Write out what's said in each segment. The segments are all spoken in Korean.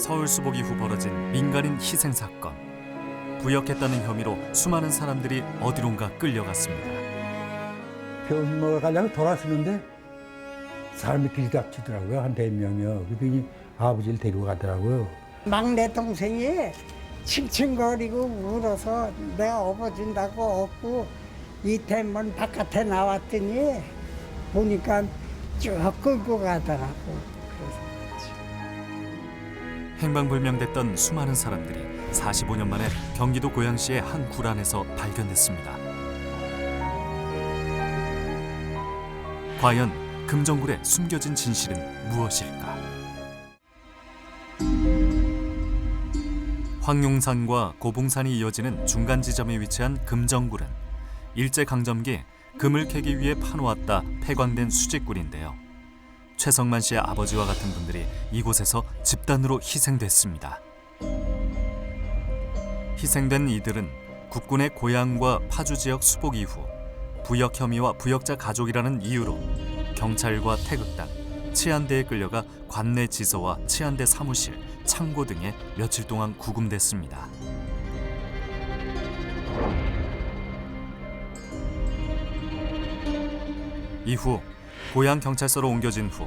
서울 수복 이후 벌어진 민간인 희생 사건. 부역했다는 혐의로 수많은 사람들이 어디론가 끌려갔습니다. 병 먹어가려고 돌아서는데 사람이 길닥치더라고요. 한 4명이요. 그러더니 아버지를 데리고 가더라고요. 막내 동생이 칭칭거리고 울어서 내가 업어준다고 업고 이태문 바깥에 나왔더니 보니까 쭉 끌고 가더라고. 행방불명됐던 수많은 사람들이 45년 만에 경기도 고양시의 한 굴안에서 발견됐습니다. 과연 금정굴에 숨겨진 진실은 무엇일까? 황룡산과 고봉산이 이어지는 중간 지점에 위치한 금정굴은 일제강점기 금을 캐기 위해 파놓았다 폐광된 수직굴인데요. 최성만 씨의 아버지와 같은 분들이 이곳에서 집단으로 희생됐습니다. 희생된 이들은 국군의 고향과 파주 지역 수복 이후 부역 혐의와 부역자 가족이라는 이유로 경찰과 태극단, 치안대에 끌려가 관내 지서와 치안대 사무실, 창고 등에 며칠 동안 구금됐습니다. 이후 고양 경찰서로 옮겨진 후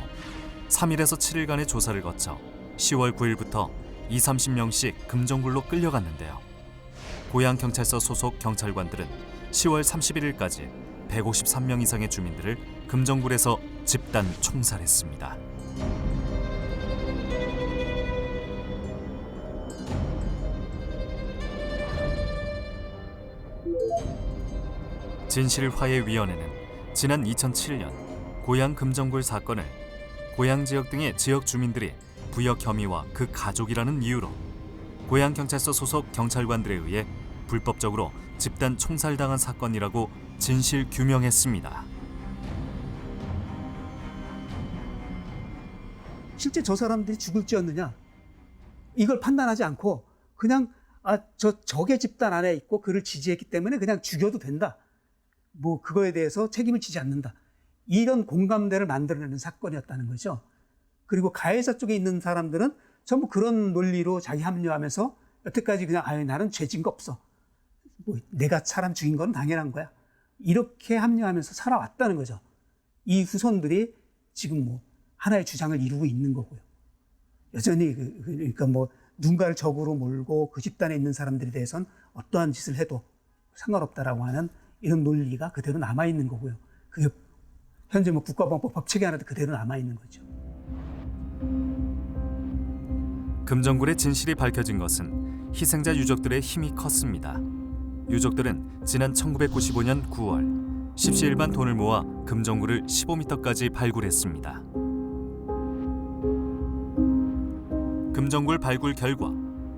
3일에서 7일간의 조사를 거쳐 10월 9일부터 20-30명씩 금정굴로 끌려갔는데요. 고양 경찰서 소속 경찰관들은 10월 31일까지 153명 이상의 주민들을 금정굴에서 집단 총살했습니다. 진실화해위원회는 지난 2007년 고양 금정굴 사건을 고양 지역 등의 지역 주민들이 부역 혐의와 그 가족이라는 이유로 고양 경찰서 소속 경찰관들에 의해 불법적으로 집단 총살당한 사건이라고 진실 규명했습니다. 실제 저 사람들이 죽을지였느냐 이걸 판단하지 않고 그냥 적의 집단 안에 있고 그를 지지했기 때문에 그냥 죽여도 된다. 뭐 그거에 대해서 책임을 지지 않는다. 이런 공감대를 만들어내는 사건이었다는 거죠. 그리고 가해자 쪽에 있는 사람들은 전부 그런 논리로 자기 합류하면서 여태까지 그냥 나는 죄 진 거 없어. 뭐 내가 사람 죽인 건 당연한 거야. 이렇게 합류하면서 살아왔다는 거죠. 이 후손들이 지금 뭐 하나의 주장을 이루고 있는 거고요. 여전히 그러니까 뭐 누군가를 적으로 몰고 그 집단에 있는 사람들에 대해서는 어떠한 짓을 해도 상관없다라고 하는 이런 논리가 그대로 남아있는 거고요. 그게 현재 뭐 국가보안법 법 체계 하나도 그대로 남아있는 거죠. 금정굴의 진실이 밝혀진 것은 희생자 유족들의 힘이 컸습니다. 유족들은 지난 1995년 9월 십시일반 돈을 모아 금정굴을 15m까지 발굴했습니다. 금정굴 발굴 결과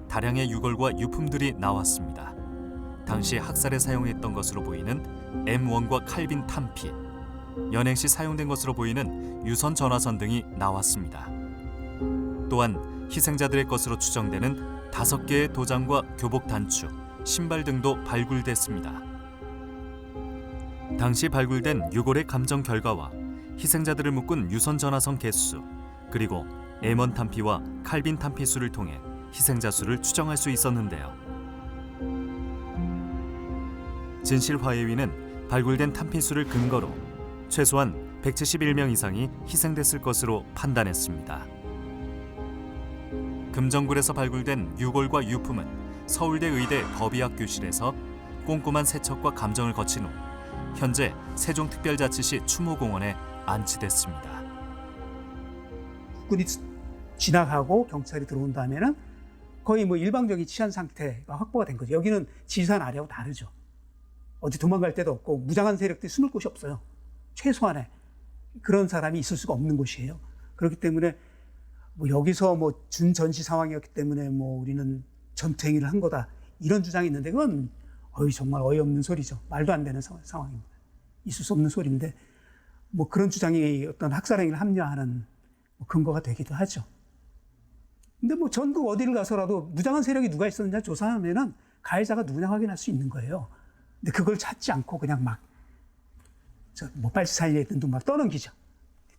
다량의 유골과 유품들이 나왔습니다. 당시 학살에 사용했던 것으로 보이는 M1과 칼빈 탄피, 연행 시 사용된 것으로 보이는 유선 전화선 등이 나왔습니다. 또한 희생자들의 것으로 추정되는 5개의 도장과 교복 단추, 신발 등도 발굴됐습니다. 당시 발굴된 유골의 감정 결과와 희생자들을 묶은 유선 전화선 개수, 그리고 M1 탄피와 칼빈 탄피 수를 통해 희생자 수를 추정할 수 있었는데요. 진실화해위는 발굴된 탄피 수를 근거로 최소한 171명 이상이 희생됐을 것으로 판단했습니다. 금정굴에서 발굴된 유골과 유품은 서울대 의대 법의학 교실에서 꼼꼼한 세척과 감정을 거친 후 현재 세종특별자치시 추모공원에 안치됐습니다. 국군이 지나가고 경찰이 들어온 다음에는 거의 뭐 일방적인 치안 상태가 확보가 된 거죠. 여기는 지리산 아래하고 다르죠. 어디 도망갈 데도 없고 무장한 세력들이 숨을 곳이 없어요. 최소한의 그런 사람이 있을 수가 없는 곳이에요. 그렇기 때문에 뭐 여기서 뭐 준전시 상황이었기 때문에 뭐 우리는 전투 행위를 한 거다 이런 주장이 있는데 그건 정말 어이없는 소리죠. 말도 안 되는 상황입니다. 있을 수 없는 소리인데 뭐 그런 주장이 어떤 학살 행위를 합리화하는 근거가 되기도 하죠. 근데 뭐 전국 어디를 가서라도 무장한 세력이 누가 있었느냐 조사하면은 가해자가 누구냐 확인할 수 있는 거예요. 근데 그걸 찾지 않고 그냥 막 뭐 빨치살이에 있던 둥 막 떠넘기죠.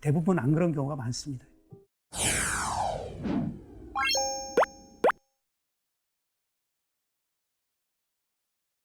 대부분 안 그런 경우가 많습니다.